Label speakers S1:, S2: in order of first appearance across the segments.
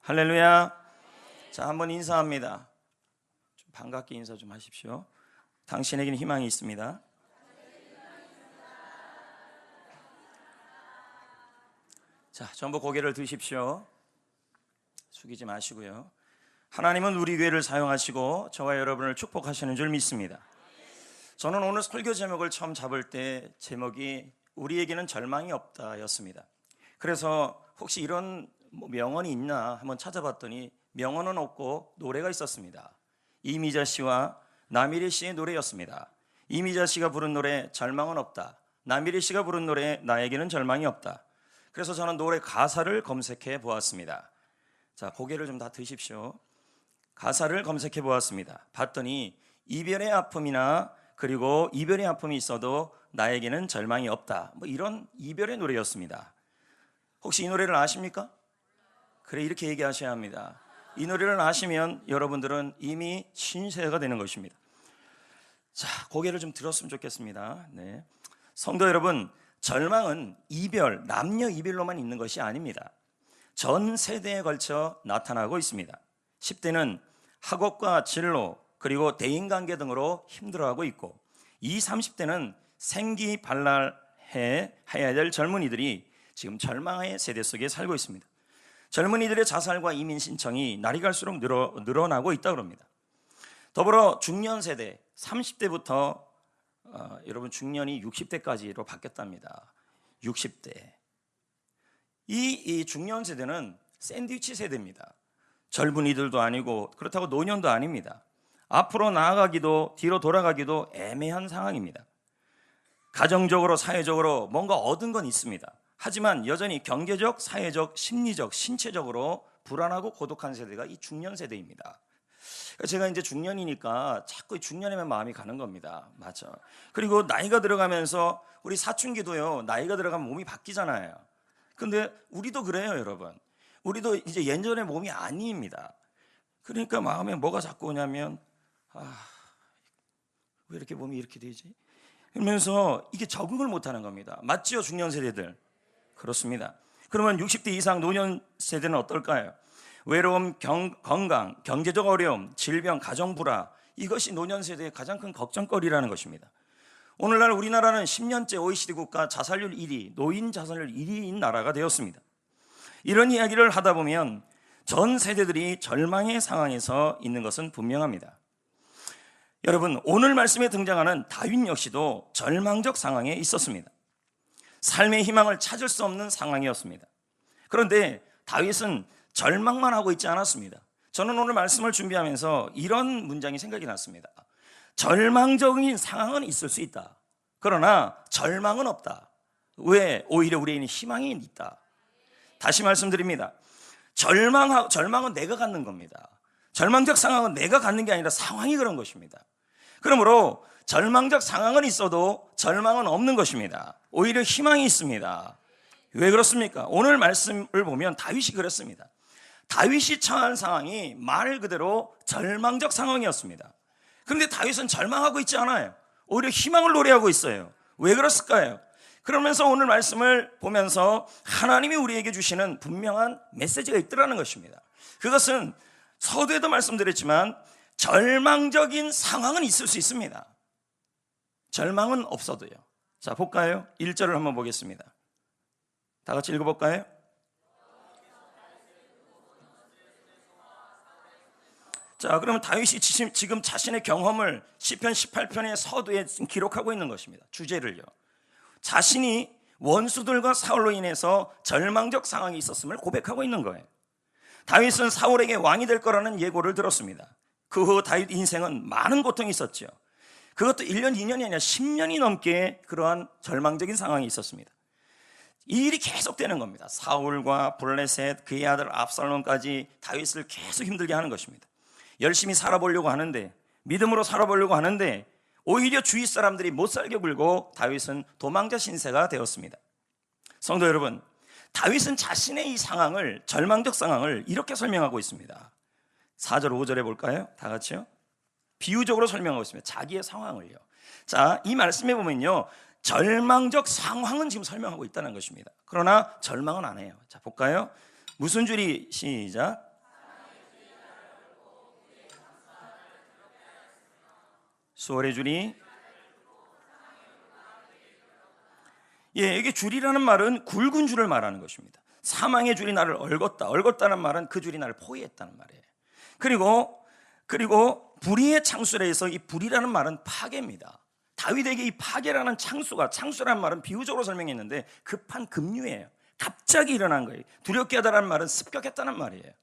S1: 할렐루야. 자, 한번 인사합니다. 좀 반갑게 인사 좀 하십시오. 당신에게는 희망이 있습니다. 자, 전부 고개를 드십시오. 숙이지 마시고요. 하나님은 우리 교회를 사용하시고 저와 여러분을 축복하시는 줄 믿습니다. 저는 오늘 설교 제목을 처음 잡을 때 제목이 우리에게는 절망이 없다였습니다. 그래서 혹시 이런 명언이 있나 한번 찾아봤더니 명언은 없고 노래가 있었습니다. 이미자 씨와 남일희 씨의 노래였습니다. 이미자 씨가 부른 노래 절망은 없다, 남일희 씨가 부른 노래 나에게는 절망이 없다. 그래서 저는 노래 가사를 검색해 보았습니다. 자, 고개를 좀 다 드십시오. 가사를 검색해 보았습니다. 봤더니 이별의 아픔이나 그리고 이별의 아픔이 있어도 나에게는 절망이 없다, 이런 이별의 노래였습니다. 혹시 이 노래를 아십니까? 그래, 이렇게 얘기하셔야 합니다. 이 노래를 아시면 여러분들은 이미 신세가 되는 것입니다. 자, 고개를 좀 들었으면 좋겠습니다. 네. 성도 여러분, 절망은 이별, 남녀 이별로만 있는 것이 아닙니다. 전 세대에 걸쳐 나타나고 있습니다. 10대는 학업과 진로 그리고 대인관계 등으로 힘들어하고 있고 20, 30대는 생기발랄해야 될 젊은이들이 지금 절망의 세대 속에 살고 있습니다. 젊은이들의 자살과 이민 신청이 날이 갈수록 늘어나고 있다고 합니다. 더불어 중년 세대 30대부터 여러분 중년이 60대까지로 바뀌었답니다. 60대. 이 중년 세대는 샌드위치 세대입니다. 젊은이들도 아니고 그렇다고 노년도 아닙니다. 앞으로 나아가기도 뒤로 돌아가기도 애매한 상황입니다. 가정적으로 사회적으로 뭔가 얻은 건 있습니다. 하지만 여전히 경제적, 사회적, 심리적, 신체적으로 불안하고 고독한 세대가 이 중년 세대입니다. 제가 이제 중년이니까 자꾸 중년에만 마음이 가는 겁니다. 맞죠? 그리고 나이가 들어가면서 우리 사춘기도요, 나이가 들어가면 몸이 바뀌잖아요. 근데 우리도 그래요, 여러분. 우리도 이제 예전의 몸이 아닙니다. 그러니까 마음에 뭐가 자꾸 오냐면 왜 이렇게 몸이 이렇게 되지? 그러면서 이게 적응을 못하는 겁니다. 맞지요, 중년 세대들? 그렇습니다. 그러면 60대 이상 노년 세대는 어떨까요? 외로움, 건강, 경제적 어려움, 질병, 가정 불화, 이것이 노년 세대의 가장 큰 걱정거리라는 것입니다. 오늘날 우리나라는 10년째 OECD 국가 자살률 1위, 노인 자살률 1위인 나라가 되었습니다. 이런 이야기를 하다 보면 전 세대들이 절망의 상황에서 있는 것은 분명합니다. 여러분, 오늘 말씀에 등장하는 다윗 역시도 절망적 상황에 있었습니다. 삶의 희망을 찾을 수 없는 상황이었습니다. 그런데 다윗은 절망만 하고 있지 않았습니다. 저는 오늘 말씀을 준비하면서 이런 문장이 생각이 났습니다. 절망적인 상황은 있을 수 있다. 그러나 절망은 없다. 왜? 오히려 우리에게는 희망이 있다. 다시 말씀드립니다. 절망은 내가 갖는 겁니다. 절망적 상황은 내가 갖는 게 아니라 상황이 그런 것입니다. 그러므로 절망적 상황은 있어도 절망은 없는 것입니다. 오히려 희망이 있습니다. 왜 그렇습니까? 오늘 말씀을 보면 다윗이 그랬습니다. 다윗이 처한 상황이 말 그대로 절망적 상황이었습니다. 그런데 다윗은 절망하고 있지 않아요. 오히려 희망을 노래하고 있어요. 왜 그랬을까요? 그러면서 오늘 말씀을 보면서 하나님이 우리에게 주시는 분명한 메시지가 있더라는 것입니다. 그것은 서두에도 말씀드렸지만 절망적인 상황은 있을 수 있습니다. 절망은 없어도요. 자, 볼까요? 1절을 한번 보겠습니다. 다 같이 읽어볼까요? 자, 그러면 다윗이 지금 자신의 경험을 시편 18편의 서두에 기록하고 있는 것입니다. 주제를요. 자신이 원수들과 사울로 인해서 절망적 상황이 있었음을 고백하고 있는 거예요. 다윗은 사울에게 왕이 될 거라는 예고를 들었습니다. 그 후 다윗 인생은 많은 고통이 있었죠. 그것도 1년, 2년이 아니라 10년이 넘게 그러한 절망적인 상황이 있었습니다. 이 일이 계속되는 겁니다. 사울과 블레셋, 그의 아들 압살롬까지 다윗을 계속 힘들게 하는 것입니다. 열심히 살아보려고 하는데, 믿음으로 살아보려고 하는데 오히려 주위 사람들이 못 살게 굴고 다윗은 도망자 신세가 되었습니다. 성도 여러분, 다윗은 자신의 이 상황을, 절망적 상황을 이렇게 설명하고 있습니다. 4절, 5절에 볼까요? 다 같이요. 비유적으로 설명하고 있습니다. 자기의 상황을요. 자, 이 말씀에 보면요, 절망적 상황은 지금 설명하고 있다는 것입니다. 그러나 절망은 안 해요. 자, 볼까요? 무슨 줄이 시작? 수월의 줄이, 예, 이게 줄이라는 말은 굵은 줄을 말하는 것입니다. 사망의 줄이 나를 얽었다. 얽었다는 말은 그 줄이 나를 포위했다는 말이에요. 그리고 불의의 창수에서 이 불이라는 말은 파괴입니다. 다윗에게 이 파괴라는 창수라는 말은 비유적으로 설명했는데 급한 급류예요. 갑자기 일어난 거예요. 두렵게 하다라는 말은 습격했다는 말이에요.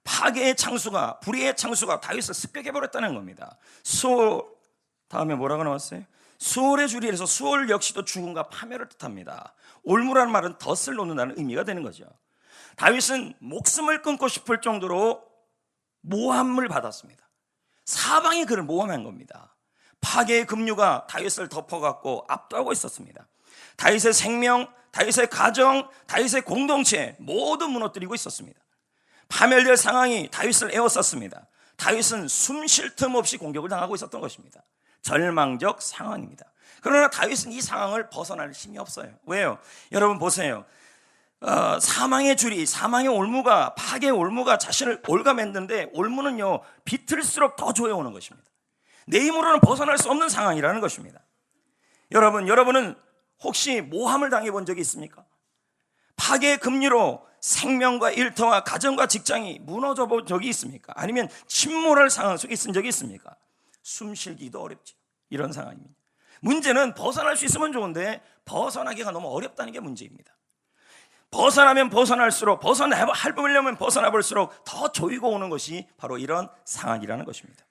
S1: 파괴의 창수가, 불의의 창수가 다윗을 습격해버렸다는 겁니다. 수월, 다음에 뭐라고 나왔어요? 수월의 줄이라서 수월 역시도 죽음과 파멸을 뜻합니다. 올무라는 말은 덫을 놓는다는 의미가 되는 거죠. 다윗은 목숨을 끊고 싶을 정도로 모함을 받았습니다. 사방이 그를 모함한 겁니다. 파괴의 급류가 다윗을 덮어갖고 압도하고 있었습니다. 다윗의 생명, 다윗의 가정, 다윗의 공동체 모두 무너뜨리고 있었습니다. 파멸될 상황이 다윗을 에워쌌습니다. 다윗은 숨 쉴 틈 없이 공격을 당하고 있었던 것입니다. 절망적 상황입니다. 그러나 다윗은 이 상황을 벗어날 힘이 없어요. 왜요? 여러분 보세요. 사망의 줄이, 사망의 올무가, 파괴의 올무가 자신을 올가맸는데 올무는요 비틀수록 더 조여오는 것입니다. 내 힘으로는 벗어날 수 없는 상황이라는 것입니다. 여러분은 혹시 모함을 당해본 적이 있습니까? 파괴의 급류로 생명과 일터와 가정과 직장이 무너져 본 적이 있습니까? 아니면 침몰할 상황 속에 있은 적이 있습니까? 숨 쉬기도 어렵죠. 이런 상황입니다. 문제는 벗어날 수 있으면 좋은데 벗어나기가 너무 어렵다는 게 문제입니다. 벗어나면 벗어날수록, 벗어나보려면 벗어나볼수록 더 조이고 오는 것이 바로 이런 상황이라는 것입니다.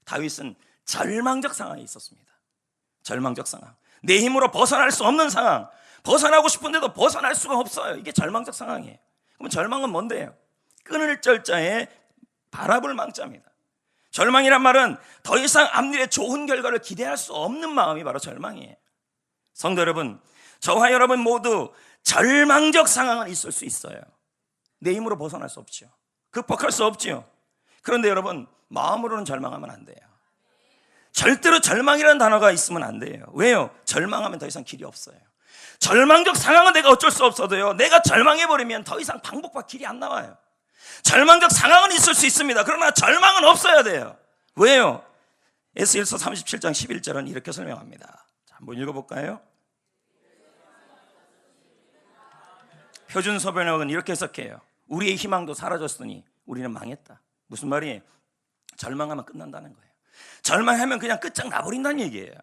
S1: 다윗은 절망적 상황에 있었습니다. 절망적 상황, 내 힘으로 벗어날 수 없는 상황, 벗어나고 싶은데도 벗어날 수가 없어요. 이게 절망적 상황이에요. 그럼 절망은 뭔데요? 끊을 절자에 바라볼 망자입니다. 절망이란 말은 더 이상 앞일에 좋은 결과를 기대할 수 없는 마음이 바로 절망이에요. 성도 여러분, 저와 여러분 모두 절망적 상황은 있을 수 있어요. 내 힘으로 벗어날 수 없죠. 극복할 수 없죠. 그런데 여러분, 마음으로는 절망하면 안 돼요. 절대로 절망이라는 단어가 있으면 안 돼요. 왜요? 절망하면 더 이상 길이 없어요. 절망적 상황은 내가 어쩔 수 없어도요, 내가 절망해버리면 더 이상 방법과 길이 안 나와요. 절망적 상황은 있을 수 있습니다. 그러나 절망은 없어야 돼요. 왜요? 에스겔서 37장 11절은 이렇게 설명합니다. 자, 한번 읽어볼까요? 표준서 번역은 이렇게 해석해요. 우리의 희망도 사라졌으니 우리는 망했다. 무슨 말이에요? 절망하면 끝난다는 거예요. 절망하면 그냥 끝장 나버린다는 얘기예요.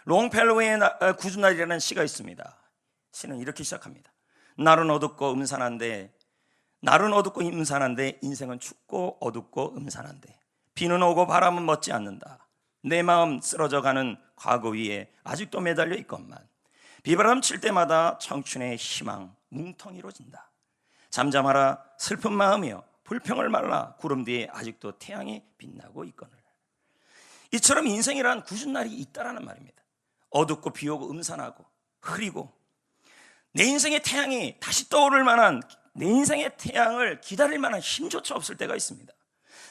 S1: 롱펠로우의 구주날이라는 시가 있습니다. 시는 이렇게 시작합니다. 날은 어둡고 음산한데 인생은 춥고 어둡고 음산한데 비는 오고 바람은 멎지 않는다. 내 마음 쓰러져가는 과거 위에 아직도 매달려 있건만 비바람 칠 때마다 청춘의 희망 뭉텅이로 진다. 잠잠하라 슬픈 마음이여 불평을 말라 구름 뒤에 아직도 태양이 빛나고 있거늘. 이처럼 인생이란 굳은 날이 있다라는 말입니다. 어둡고 비오고 음산하고 흐리고 내 인생의 태양이 다시 떠오를 만한, 내 인생의 태양을 기다릴 만한 힘조차 없을 때가 있습니다.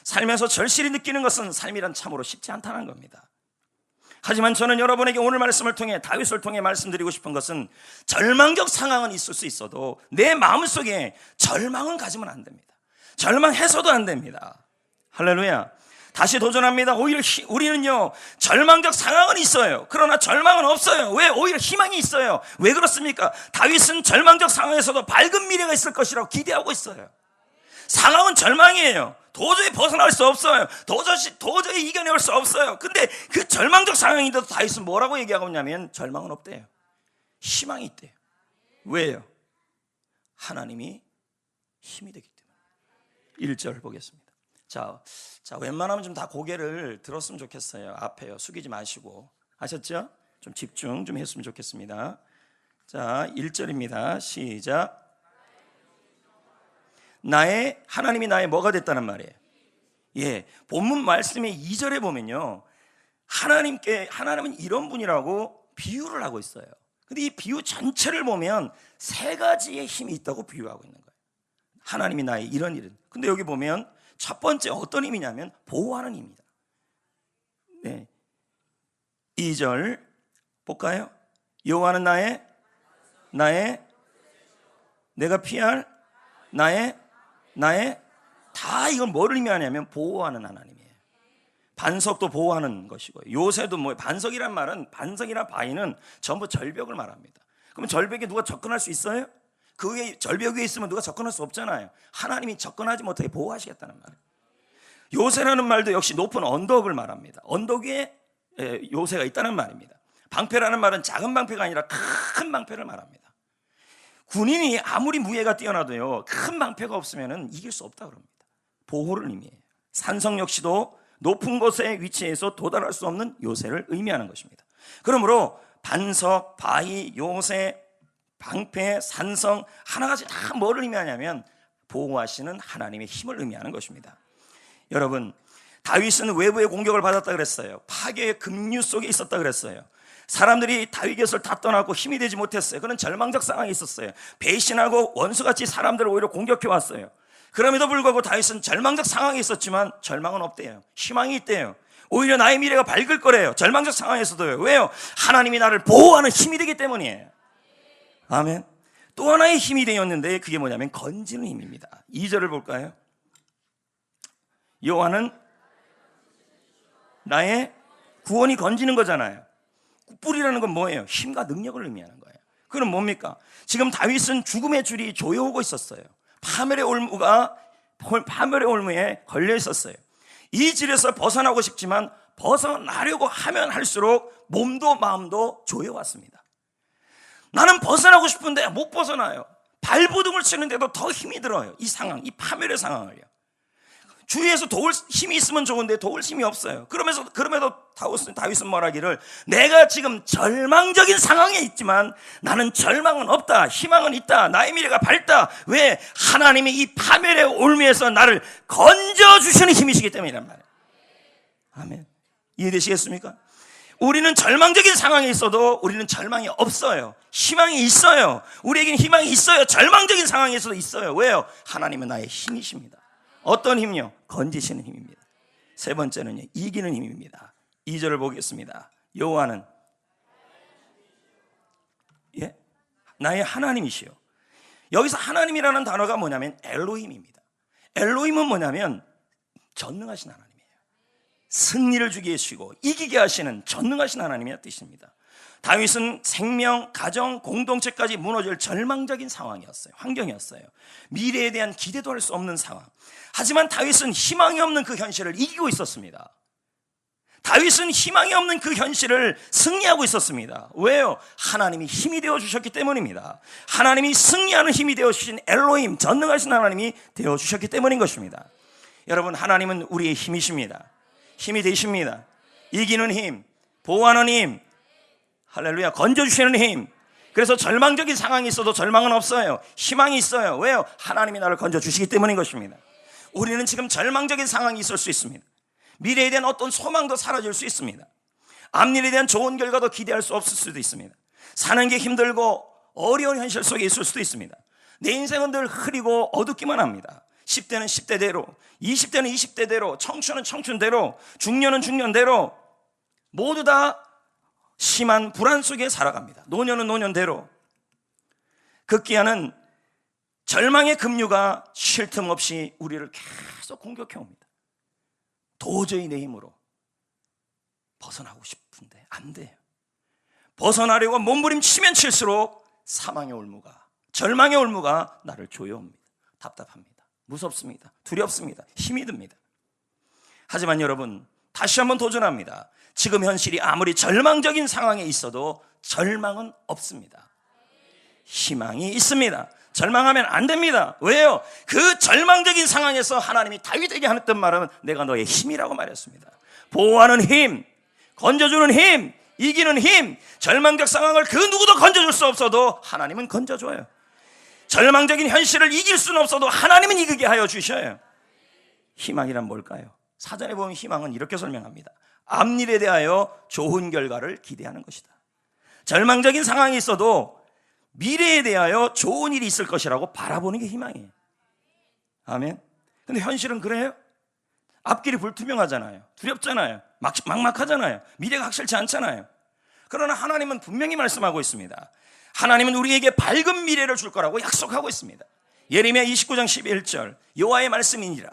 S1: 삶에서 절실히 느끼는 것은 삶이란 참으로 쉽지 않다는 겁니다. 하지만 저는 여러분에게 오늘 말씀을 통해, 다윗을 통해 말씀드리고 싶은 것은 절망적 상황은 있을 수 있어도 내 마음속에 절망은 가지면 안 됩니다. 절망해서도 안 됩니다. 할렐루야. 다시 도전합니다. 오히려 우리는요 절망적 상황은 있어요. 그러나 절망은 없어요. 왜? 오히려 희망이 있어요. 왜 그렇습니까? 다윗은 절망적 상황에서도 밝은 미래가 있을 것이라고 기대하고 있어요. 상황은 절망이에요. 도저히 벗어날 수 없어요. 도저히 이겨낼 수 없어요. 근데 그 절망적 상황인데도 다윗은 뭐라고 얘기하고 있냐면 절망은 없대요. 희망이 있대요. 왜요? 하나님이 힘이 되기 때문에. 1절 보겠습니다. 자, 웬만하면 좀 다 고개를 들었으면 좋겠어요. 앞에요. 숙이지 마시고. 아셨죠? 좀 집중 좀 했으면 좋겠습니다. 자, 1절입니다. 시작. 하나님이 나의 뭐가 됐다는 말이에요? 예, 본문 말씀의 2절에 보면요, 하나님은 이런 분이라고 비유를 하고 있어요. 근데 이 비유 전체를 보면 세 가지의 힘이 있다고 비유하고 있는 거예요. 하나님이 나의 이런 일은. 근데 여기 보면 첫 번째 어떤 힘이냐면 보호하는 힘입니다. 네. 2절 볼까요? 여호와는 내가 피할 나의 다 이건 뭐를 의미하냐면 보호하는 하나님이에요. 반석도 보호하는 것이고요. 요새도 뭐 반석이란 말은, 반석이나 바위는 전부 절벽을 말합니다. 그러면 절벽에 누가 접근할 수 있어요? 그 위에, 절벽 위에 있으면 누가 접근할 수 없잖아요. 하나님이 접근하지 못하게 보호하시겠다는 말이에요. 요새라는 말도 역시 높은 언덕을 말합니다. 언덕 위에 요새가 있다는 말입니다. 방패라는 말은 작은 방패가 아니라 큰 방패를 말합니다. 군인이 아무리 무예가 뛰어나도요, 큰 방패가 없으면 이길 수 없다 그럽니다. 보호를 의미해요. 산성 역시도 높은 곳에 위치해서 도달할 수 없는 요새를 의미하는 것입니다. 그러므로 반석, 바위, 요새, 방패, 산성 하나같이 다 뭐를 의미하냐면 보호하시는 하나님의 힘을 의미하는 것입니다. 여러분, 다윗은 외부의 공격을 받았다 그랬어요. 파괴의 급류 속에 있었다 그랬어요. 사람들이 다윗 곁을 다 떠나고 힘이 되지 못했어요. 그런 절망적 상황이 있었어요. 배신하고 원수같이 사람들을 오히려 공격해 왔어요. 그럼에도 불구하고 다윗은 절망적 상황이 있었지만 절망은 없대요. 희망이 있대요. 오히려 나의 미래가 밝을 거래요. 절망적 상황에서도요. 왜요? 하나님이 나를 보호하는 힘이 되기 때문이에요. 아멘. 또 하나의 힘이 되었는데 그게 뭐냐면 건지는 힘입니다. 2절을 볼까요? 여호와는 나의 구원이 건지는 거잖아요. 뿔이라는 건 뭐예요? 힘과 능력을 의미하는 거예요. 그럼 뭡니까? 지금 다윗은 죽음의 줄이 조여오고 있었어요. 파멸의 올무에 걸려 있었어요. 이 질에서 벗어나고 싶지만 벗어나려고 하면 할수록 몸도 마음도 조여왔습니다. 나는 벗어나고 싶은데 못 벗어나요. 발버둥을 치는데도 더 힘이 들어요. 이 상황, 이 파멸의 상황을요. 주위에서 도울 힘이 있으면 좋은데 도울 힘이 없어요. 그럼에도 다윗은 말하기를, 내가 지금 절망적인 상황에 있지만 나는 절망은 없다, 희망은 있다, 나의 미래가 밝다. 왜? 하나님이 이 파멸의 올무에서 나를 건져주시는 힘이시기 때문이란 말이에요. 아멘. 이해되시겠습니까? 우리는 절망적인 상황에 있어도 우리는 절망이 없어요. 희망이 있어요. 우리에게는 희망이 있어요. 절망적인 상황에서도 있어요. 왜요? 하나님은 나의 힘이십니다. 어떤 힘이요? 건지시는 힘입니다. 세 번째는요, 이기는 힘입니다. 2절을 보겠습니다. 여호와는 나의 하나님이시요. 여기서 하나님이라는 단어가 뭐냐면 엘로힘입니다. 엘로힘은 뭐냐면 전능하신 하나님이에요. 승리를 주게 하시고 이기게 하시는 전능하신 하나님의 뜻입니다. 다윗은 생명, 가정, 공동체까지 무너질 절망적인 상황이었어요. 환경이었어요. 미래에 대한 기대도 할 수 없는 상황. 하지만 다윗은 희망이 없는 그 현실을 이기고 있었습니다. 다윗은 희망이 없는 그 현실을 승리하고 있었습니다. 왜요? 하나님이 힘이 되어주셨기 때문입니다. 하나님이 승리하는 힘이 되어주신 엘로힘, 전능하신 하나님이 되어주셨기 때문인 것입니다. 여러분, 하나님은 우리의 힘이십니다. 힘이 되십니다. 이기는 힘, 보호하는 힘, 할렐루야, 건져주시는 힘. 그래서 절망적인 상황이 있어도 절망은 없어요. 희망이 있어요. 왜요? 하나님이 나를 건져주시기 때문인 것입니다. 우리는 지금 절망적인 상황이 있을 수 있습니다. 미래에 대한 어떤 소망도 사라질 수 있습니다. 앞일에 대한 좋은 결과도 기대할 수 없을 수도 있습니다. 사는 게 힘들고 어려운 현실 속에 있을 수도 있습니다. 내 인생은 늘 흐리고 어둡기만 합니다. 10대는 10대대로, 20대는 20대대로, 청춘은 청춘대로, 중년은 중년대로 모두 다 심한 불안 속에 살아갑니다. 노년은 노년대로. 극기야는 절망의 급류가 쉴 틈 없이 우리를 계속 공격해 옵니다. 도저히 내 힘으로 벗어나고 싶은데 안 돼요. 벗어나려고 몸부림치면 칠수록 사망의 올무가, 절망의 올무가 나를 조여옵니다. 답답합니다. 무섭습니다. 두렵습니다. 힘이 듭니다. 하지만 여러분, 다시 한번 도전합니다. 지금 현실이 아무리 절망적인 상황에 있어도 절망은 없습니다. 희망이 있습니다. 절망하면 안 됩니다. 왜요? 그 절망적인 상황에서 하나님이 다윗에게 했던 말은 내가 너의 힘이라고 말했습니다. 보호하는 힘, 건져주는 힘, 이기는 힘. 절망적 상황을 그 누구도 건져줄 수 없어도 하나님은 건져줘요. 절망적인 현실을 이길 수는 없어도 하나님은 이기게 하여 주셔요. 희망이란 뭘까요? 사전에 보면 희망은 이렇게 설명합니다. 앞일에 대하여 좋은 결과를 기대하는 것이다. 절망적인 상황이 있어도 미래에 대하여 좋은 일이 있을 것이라고 바라보는 게 희망이에요. 아멘. 근데 현실은 그래요? 앞길이 불투명하잖아요. 두렵잖아요. 막막하잖아요. 미래가 확실치 않잖아요. 그러나 하나님은 분명히 말씀하고 있습니다. 하나님은 우리에게 밝은 미래를 줄 거라고 약속하고 있습니다. 예레미야 29장 11절, 여호와의 말씀이니라.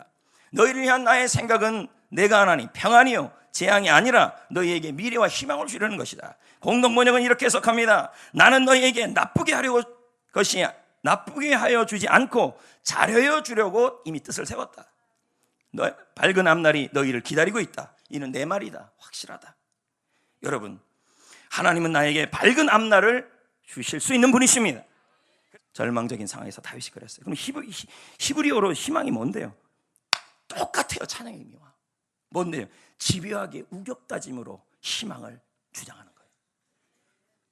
S1: 너희를 위한 나의 생각은 내가 하나니 평안이요 재앙이 아니라 너희에게 미래와 희망을 주려는 것이다. 공동번역은 이렇게 해석합니다. 나는 너희에게 나쁘게 하여 주지 않고 잘하여 주려고 이미 뜻을 세웠다. 밝은 앞날이 너희를 기다리고 있다. 이는 내 말이다. 확실하다. 여러분, 하나님은 나에게 밝은 앞날을 주실 수 있는 분이십니다. 절망적인 상황에서 다윗이 그랬어요. 그럼 히브리어로 희망이 뭔데요? 똑같아요. 찬양의 의미와. 뭔데요? 집요하게 우격다짐으로 희망을 주장하는 거예요.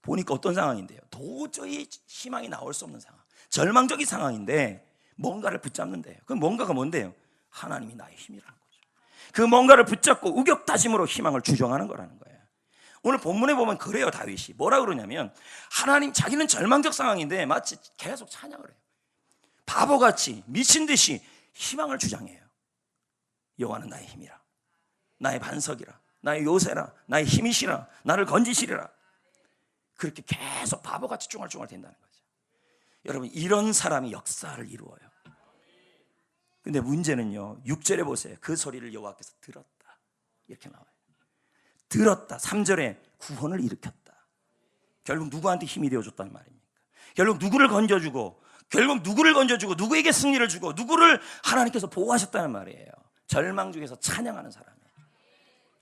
S1: 보니까 어떤 상황인데요? 도저히 희망이 나올 수 없는 상황, 절망적인 상황인데 뭔가를 붙잡는데요. 그 뭔가가 뭔데요? 하나님이 나의 힘이라는 거죠. 그 뭔가를 붙잡고 우격다짐으로 희망을 주장하는 거라는 거예요. 오늘 본문에 보면 그래요. 다윗이 뭐라 그러냐면 하나님, 자기는 절망적 상황인데 마치 계속 찬양을 해요. 바보같이 미친 듯이 희망을 주장해요. 여호와는 나의 힘이라, 나의 반석이라, 나의 요새라, 나의 힘이시라, 나를 건지시리라. 그렇게 계속 바보같이 쫑알쫑알 된다는 거죠. 여러분, 이런 사람이 역사를 이루어요. 근데 문제는요, 6절에 보세요. 그 소리를 여호와께서 들었다, 이렇게 나와요. 들었다. 3절에 구원을 일으켰다. 결국 누구한테 힘이 되어줬단 말입니까? 결국 누구를 건져주고 누구에게 승리를 주고 누구를 하나님께서 보호하셨다는 말이에요. 절망 중에서 찬양하는 사람이에요.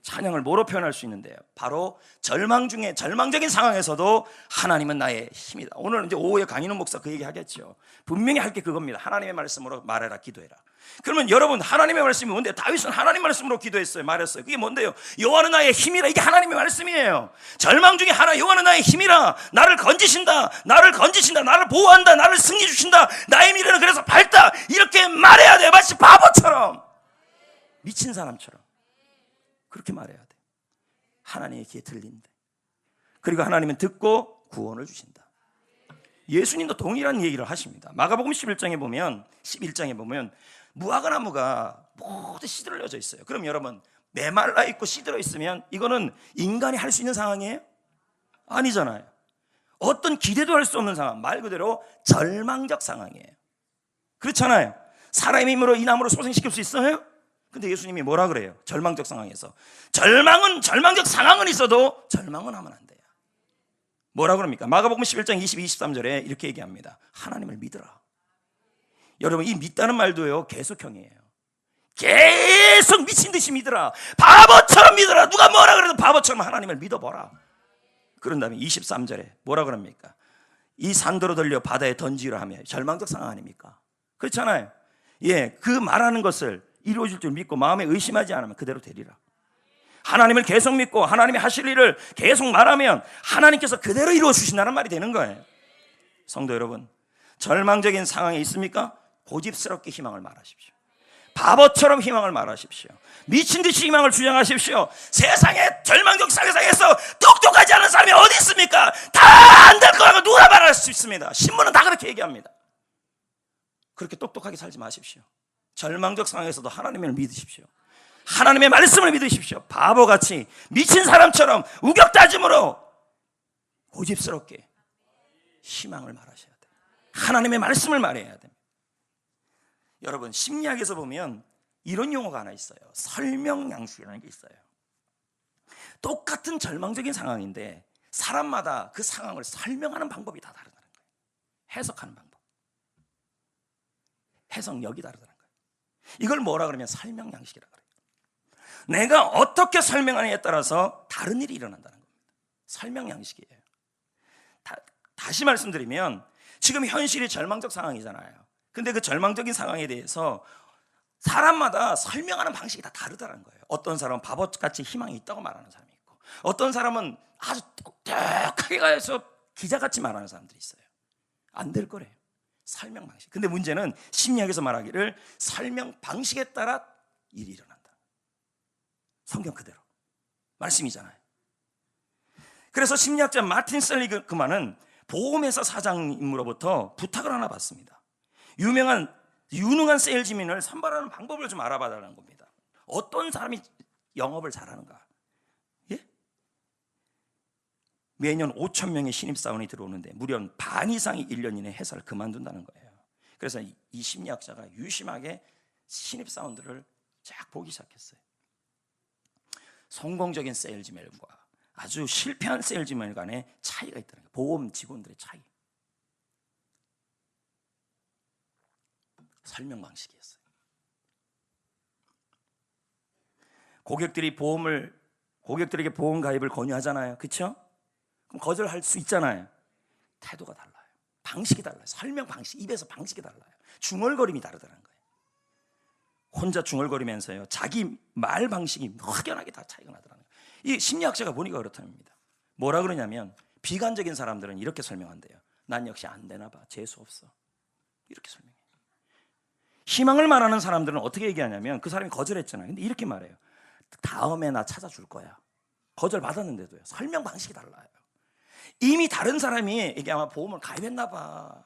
S1: 찬양을 뭐로 표현할 수 있는데요? 바로 절망 중에, 절망적인 상황에서도 하나님은 나의 힘이다. 오늘 이제 오후에 강인훈 목사 그 얘기 하겠죠. 분명히 할 게 그겁니다. 하나님의 말씀으로 말해라, 기도해라. 그러면 여러분, 하나님의 말씀이 뭔데? 다윗은 하나님 말씀으로 기도했어요. 말했어요. 그게 뭔데요? 여호와는 나의 힘이라. 이게 하나님의 말씀이에요. 절망 중에 여호와는 나의 힘이라. 나를 건지신다, 나를 보호한다, 나를 승리 주신다, 나의 미래는 그래서 밝다. 이렇게 말해야 돼요. 마치 바보처럼, 미친 사람처럼 그렇게 말해야 돼. 하나님의 귀에 들린대. 그리고 하나님은 듣고 구원을 주신다. 예수님도 동일한 얘기를 하십니다. 마가복음 11장에 보면 무화과 나무가 모두 시들어져 있어요. 그럼 여러분, 메말라 있고 시들어 있으면 이거는 인간이 할 수 있는 상황이에요? 아니잖아요. 어떤 기대도 할 수 없는 상황, 말 그대로 절망적 상황이에요. 그렇잖아요. 사람의 힘으로 이 나무를 소생시킬 수 있어요? 근데 예수님이 뭐라 그래요? 절망적 상황에서 절망적 상황은 있어도 절망은 하면 안 돼요. 뭐라 그럽니까? 마가복음 11장 22, 23절에 이렇게 얘기합니다. 하나님을 믿으라. 여러분, 이 믿다는 말도요, 계속형이에요. 계속 미친 듯이 믿으라. 바보처럼 믿으라. 누가 뭐라 그래도 바보처럼 하나님을 믿어보라. 그런 다음에 23절에 뭐라 그럽니까? 이 산도로 들려 바다에 던지라 하며. 절망적 상황 아닙니까? 그렇잖아요. 예, 그 말하는 것을 이루어질 줄 믿고 마음에 의심하지 않으면 그대로 되리라. 하나님을 계속 믿고 하나님이 하실 일을 계속 말하면 하나님께서 그대로 이루어 주신다는 말이 되는 거예요. 성도 여러분, 절망적인 상황에 있습니까? 고집스럽게 희망을 말하십시오. 바보처럼 희망을 말하십시오. 미친 듯이 희망을 주장하십시오. 세상에 절망적 상황에서 똑똑하지 않은 사람이 어디 있습니까? 다 안 될 거라고 누가 말할 수 있습니다. 신문은 다 그렇게 얘기합니다. 그렇게 똑똑하게 살지 마십시오. 절망적 상황에서도 하나님을 믿으십시오. 하나님의 말씀을 믿으십시오. 바보같이 미친 사람처럼 우격다짐으로 고집스럽게 희망을 말하셔야 돼요. 하나님의 말씀을 말해야 됩니다. 여러분, 심리학에서 보면 이런 용어가 하나 있어요. 설명양식이라는 게 있어요. 똑같은 절망적인 상황인데 사람마다 그 상황을 설명하는 방법이 다 다르다는 거예요. 해석하는 방법, 해석력이 다르다는 거예요. 이걸 뭐라 그러면 설명양식이라고 그래요. 내가 어떻게 설명하느냐에 따라서 다른 일이 일어난다는 겁니다. 설명양식이에요. 다시 말씀드리면 지금 현실이 절망적 상황이잖아요. 근데 그 절망적인 상황에 대해서 사람마다 설명하는 방식이 다 다르다는 거예요. 어떤 사람은 바보같이 희망이 있다고 말하는 사람이 있고, 어떤 사람은 아주 똑똑하게 가서 기자같이 말하는 사람들이 있어요. 안 될 거래요. 설명 방식. 근데 문제는 심리학에서 말하기를 설명 방식에 따라 일이 일어난다. 성경 그대로 말씀이잖아요. 그래서 심리학자 마틴 셀리그만은 보험회사 사장님으로부터 부탁을 하나 받습니다. 유능한 세일즈맨을 선발하는 방법을 좀 알아봐달라는 겁니다. 어떤 사람이 영업을 잘하는가? 예? 매년 5,000명의 신입사원이 들어오는데 무려 반 이상이 1년 이내 회사를 그만둔다는 거예요. 그래서 이 심리학자가 유심하게 신입사원들을 쫙 보기 시작했어요. 성공적인 세일즈맨과 아주 실패한 세일즈맨 간의 차이가 있다는 거예요. 보험 직원들의 차이. 설명 방식이었어요. 고객들에게 보험 가입을 권유하잖아요. 그렇죠? 그럼 거절할 수 있잖아요. 태도가 달라요. 방식이 달라요. 설명 방식, 입에서 방식이 달라요. 중얼거림이 다르다는 거예요. 혼자 중얼거리면서요, 자기 말 방식이 확연하게 다 차이가 나더라고요. 이 심리학자가 보니까 그렇답니다. 뭐라 그러냐면 비관적인 사람들은 이렇게 설명한대요. 난 역시 안 되나 봐. 재수 없어. 이렇게 설명해요. 희망을 말하는 사람들은 어떻게 얘기하냐면 그 사람이 거절했잖아요. 근데 이렇게 말해요. 다음에 나 찾아줄 거야. 거절 받았는데도요. 설명 방식이 달라요. 이미 다른 사람이 이게 아마 보험을 가입했나 봐.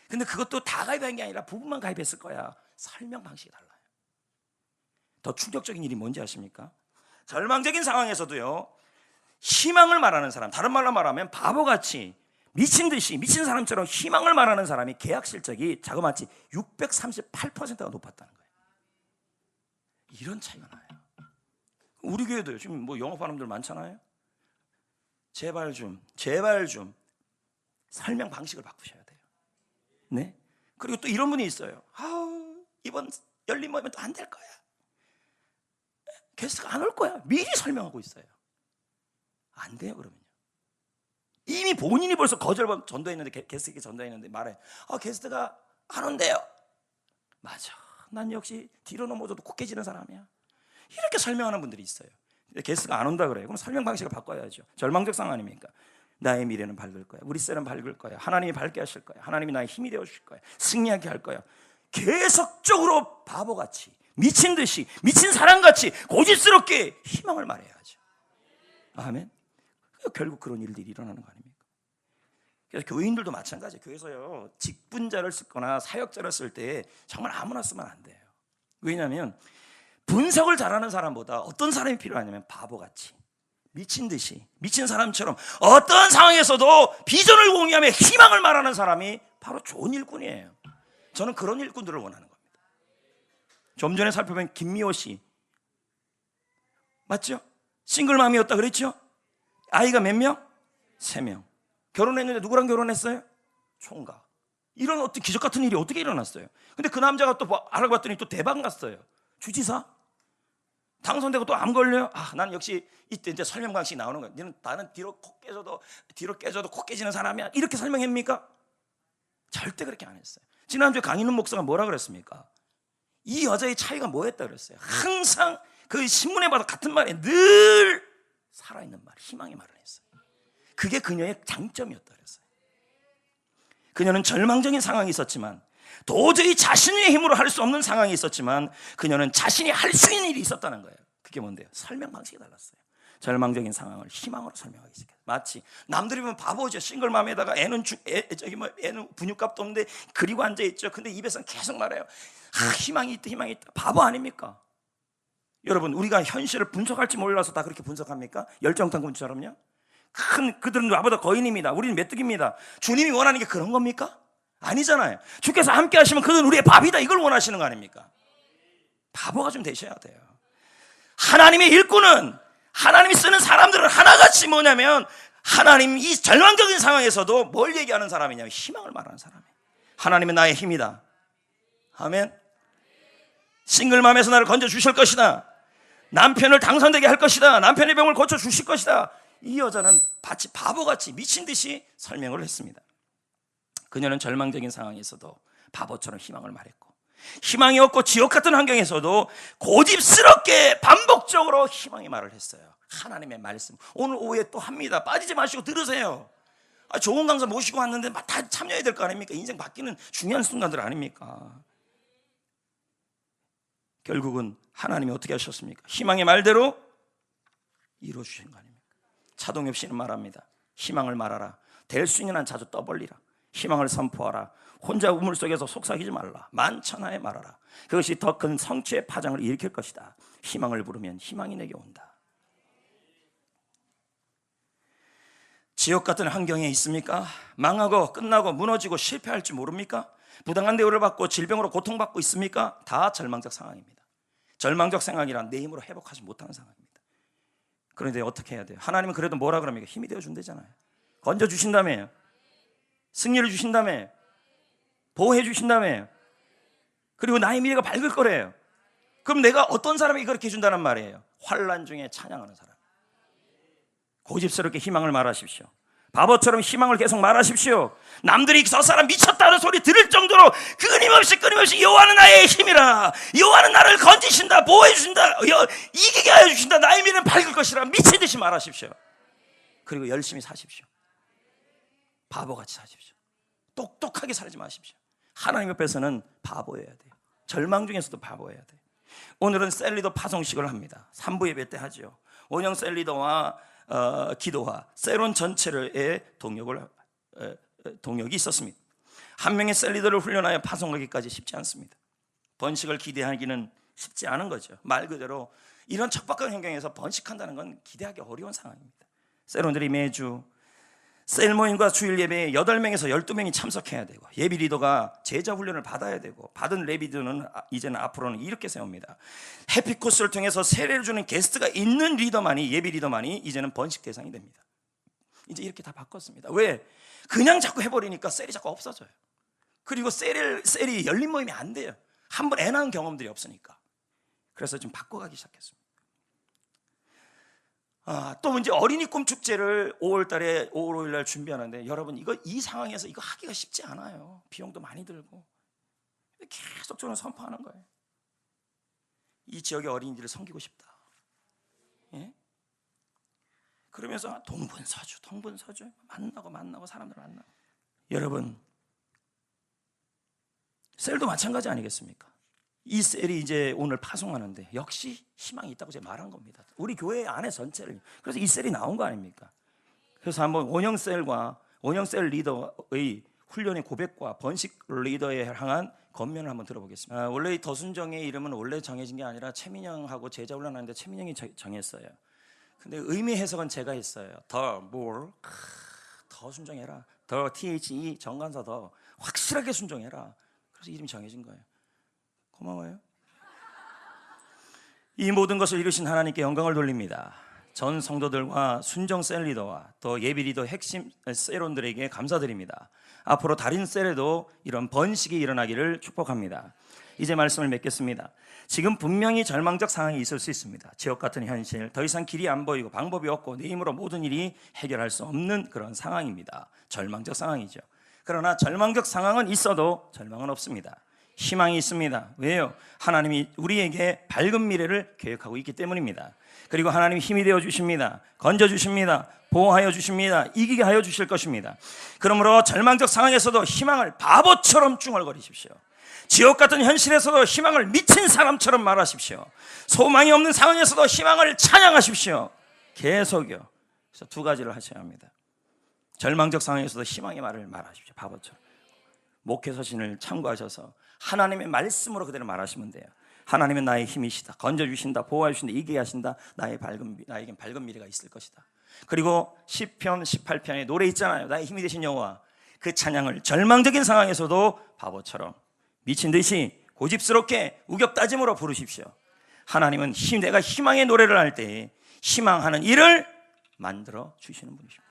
S1: 근데 그것도 다 가입한 게 아니라 부분만 가입했을 거야. 설명 방식이 달라요. 더 충격적인 일이 뭔지 아십니까? 절망적인 상황에서도요, 희망을 말하는 사람, 다른 말로 말하면 바보같이 미친 듯이 미친 사람처럼 희망을 말하는 사람이 계약 실적이 자그마치 638%가 높았다는 거예요. 이런 차이가 나요. 우리 교회도요, 지금 뭐 영업하는 분들 많잖아요. 제발 좀 설명 방식을 바꾸셔야 돼요. 네? 그리고 또 이런 분이 있어요. 이번 열린 모임은 또 안 될 거야. 게스트가 안 올 거야. 미리 설명하고 있어요. 안 돼요, 그러면요. 이미 본인이 벌써 거절받 전도했는데, 게스트에게 전도했는데 말해. 게스트가 안 온대요. 맞아. 난 역시 뒤로 넘어져도 꼭 깨지는 사람이야. 이렇게 설명하는 분들이 있어요. 근데 게스트가 안 온다 그래요. 그럼 설명 방식을 바꿔야죠. 절망적 상황 아닙니까? 나의 미래는 밝을 거야. 우리 셀은 밝을 거야. 하나님이 밝게 하실 거야. 하나님이 나의 힘이 되어 주실 거야. 승리하게 할 거야. 계속적으로 바보같이, 미친 듯이, 미친 사람같이 고집스럽게 희망을 말해야죠. 아멘. 결국 그런 일들이 일어나는 거 아닙니까? 그래서 교인들도 마찬가지예요. 교회에서요, 직분자를 쓰거나 사역자를 쓸 때 정말 아무나 쓰면 안 돼요. 왜냐하면 분석을 잘하는 사람보다 어떤 사람이 필요하냐면 바보같이, 미친 듯이, 미친 사람처럼 어떤 상황에서도 비전을 공유하며 희망을 말하는 사람이 바로 좋은 일꾼이에요. 저는 그런 일꾼들을 원하는 겁니다. 좀 전에 살펴본 김미호 씨 맞죠? 싱글맘이었다 그랬죠? 아이가 몇 명? 3명. 결혼했는데 누구랑 결혼했어요? 총각. 이런 어떤 기적 같은 일이 어떻게 일어났어요? 근데 그 남자가 또 알아봤더니 또 대박 났어요. 주지사? 당선되고 또 암 걸려요? 난 역시 이때 이제 설명 방식이 나오는 거예요. 나는 뒤로 깨져도 코 깨지는 사람이야. 이렇게 설명합니까? 절대 그렇게 안 했어요. 지난주에 강인훈 목사가 뭐라 그랬습니까? 이 여자의 차이가 뭐였다 그랬어요? 항상 그 신문에 봐도 같은 말에 늘 살아있는 말, 희망의 말을 했어요. 그게 그녀의 장점이었다 그랬어요. 그녀는 절망적인 상황이 있었지만, 도저히 자신의 힘으로 할 수 없는 상황이 있었지만, 그녀는 자신이 할 수 있는 일이 있었다는 거예요. 그게 뭔데요? 설명 방식이 달랐어요. 절망적인 상황을 희망으로 설명하기 시작해요. 마치 남들이 보면 바보죠. 싱글맘에다가 애는 분유값도 없는데 그리고 앉아있죠. 근데 입에서는 계속 말해요. 희망이 있다, 희망이 있다. 바보 아닙니까? 여러분, 우리가 현실을 분석할지 몰라서 다 그렇게 분석합니까? 열정탐구처럼요. 그들은 나보다 거인입니다. 우리는 메뚜기입니다. 주님이 원하는 게 그런 겁니까? 아니잖아요. 주께서 함께 하시면 그들은 우리의 밥이다, 이걸 원하시는 거 아닙니까? 바보가 좀 되셔야 돼요. 하나님의 일꾼은, 하나님이 쓰는 사람들은 하나같이 뭐냐면, 하나님 이 절망적인 상황에서도 뭘 얘기하는 사람이냐면 희망을 말하는 사람이에요. 하나님은 나의 힘이다. 아멘. 싱글맘에서 나를 건져주실 것이다. 남편을 당선되게 할 것이다. 남편의 병을 고쳐주실 것이다. 이 여자는 마치 바보같이 미친 듯이 설명을 했습니다. 그녀는 절망적인 상황에서도 바보처럼 희망을 말했고, 희망이 없고 지옥 같은 환경에서도 고집스럽게 반복적으로 희망의 말을 했어요. 하나님의 말씀 오늘 오후에 또 합니다. 빠지지 마시고 들으세요. 좋은 강사 모시고 왔는데 다 참여해야 될 거 아닙니까? 인생 바뀌는 중요한 순간들 아닙니까? 결국은 하나님이 어떻게 하셨습니까? 희망의 말대로 이루어주신 거 아닙니까? 차동엽 씨는 말합니다. 희망을 말하라. 될 수 있는 한 자주 떠벌리라. 희망을 선포하라. 혼자 우물 속에서 속삭이지 말라. 만천하에 말하라. 그것이 더 큰 성취의 파장을 일으킬 것이다. 희망을 부르면 희망이 내게 온다. 지옥 같은 환경에 있습니까? 망하고 끝나고 무너지고 실패할지 모릅니까? 부당한 대우를 받고 질병으로 고통받고 있습니까? 다 절망적 상황입니다. 절망적 상황이란 내 힘으로 회복하지 못하는 상황입니다. 그런데 어떻게 해야 돼요? 하나님은 그래도 뭐라 그럽니까? 힘이 되어 준다잖아요. 건져 주신다며요. 승리를 주신다며요. 보호해 주신다며요. 그리고 나의 미래가 밝을 거래요. 그럼 내가 어떤 사람이 그렇게 해준다는 말이에요? 환난 중에 찬양하는 사람. 고집스럽게 희망을 말하십시오. 바보처럼 희망을 계속 말하십시오. 남들이 저 사람 미쳤다는 소리 들을 정도로 끊임없이 여호와는 나의 힘이라, 여호와는 나를 건지신다, 보호해 주신다, 이기게 하여 주신다, 나의 미래는 밝을 것이라 미친 듯이 말하십시오. 그리고 열심히 사십시오. 바보같이 사십시오. 똑똑하게 살지 마십시오. 하나님 옆에서는 바보여야 돼요. 절망 중에서도 바보여야 돼요. 오늘은 셀리더 파송식을 합니다. 3부 예배 때 하죠. 원형 셀리더와 기도와 세론 전체의 동역이 있었습니다. 한 명의 셀리더를 훈련하여 파송하기까지 쉽지 않습니다. 번식을 기대하기는 쉽지 않은 거죠. 말 그대로 이런 척박한 환경에서 번식한다는 건 기대하기 어려운 상황입니다. 세론들이 매주 셀 모임과 주일 예배에 8명에서 12명이 참석해야 되고, 예비 리더가 제자 훈련을 받아야 되고, 받은 레비드는 이제는 앞으로는 이렇게 세웁니다. 해피코스를 통해서 세례를 주는 게스트가 있는 리더만이, 예비 리더만이 이제는 번식 대상이 됩니다. 이제 이렇게 다 바꿨습니다. 왜? 그냥 자꾸 해버리니까 셀이 자꾸 없어져요. 그리고 셀이 열린 모임이 안 돼요. 한번 애 낳은 경험들이 없으니까. 그래서 좀 바꿔가기 시작했습니다. 또 이제 어린이 꿈 축제를 5월 5일 날 준비하는데, 여러분 이 상황에서 이거 하기가 쉽지 않아요. 비용도 많이 들고. 계속 저는 선포하는 거예요. 이 지역의 어린이들을 섬기고 싶다. 예? 그러면서 동분서주 만나고 사람들 만나고. 여러분, 셀도 마찬가지 아니겠습니까? 이 셀이 이제 오늘 파송하는데 역시 희망이 있다고 제가 말한 겁니다. 우리 교회 안에 전체를. 그래서 이 셀이 나온 거 아닙니까? 그래서 한번 원형 셀 리더의 훈련의 고백과 번식 리더에 향한 권면을 한번 들어보겠습니다. 원래 이 더순정의 이름은 원래 정해진 게 아니라 최민영하고 제자 훈련하는데 최민영이 정했어요. 근데 의미 해석은 제가 했어요. 더 순종해라. 더 THE 정관사 더 확실하게 순종해라. 그래서 이름이 정해진 거예요. 고마워요. 이 모든 것을 이루신 하나님께 영광을 돌립니다. 전 성도들과 순정 셀 리더와 또 예비 리더 핵심 셀원들에게 감사드립니다. 앞으로 다른 셀에도 이런 번식이 일어나기를 축복합니다. 이제 말씀을 맺겠습니다. 지금 분명히 절망적 상황이 있을 수 있습니다. 지옥 같은 현실, 더 이상 길이 안 보이고 방법이 없고 내 힘으로 모든 일이 해결할 수 없는 그런 상황입니다. 절망적 상황이죠. 그러나 절망적 상황은 있어도 절망은 없습니다. 희망이 있습니다. 왜요? 하나님이 우리에게 밝은 미래를 계획하고 있기 때문입니다. 그리고 하나님이 힘이 되어 주십니다. 건져 주십니다. 보호하여 주십니다. 이기게 하여 주실 것입니다. 그러므로 절망적 상황에서도 희망을 바보처럼 중얼거리십시오. 지옥 같은 현실에서도 희망을 미친 사람처럼 말하십시오. 소망이 없는 상황에서도 희망을 찬양하십시오. 계속요. 그래서 두 가지를 하셔야 합니다. 절망적 상황에서도 희망의 말을 말하십시오. 바보처럼. 목회서신을 참고하셔서 하나님의 말씀으로 그대로 말하시면 돼요. 하나님은 나의 힘이시다. 건져주신다. 보호해 주신다. 이기게 하신다. 나에겐 밝은 미래가 있을 것이다. 그리고 시편 18편에 노래 있잖아요. 나의 힘이 되신 여호와. 그 찬양을 절망적인 상황에서도 바보처럼 미친 듯이 고집스럽게 우격다짐으로 부르십시오. 하나님은 내가 희망의 노래를 할 때 희망하는 일을 만들어 주시는 분이십니다.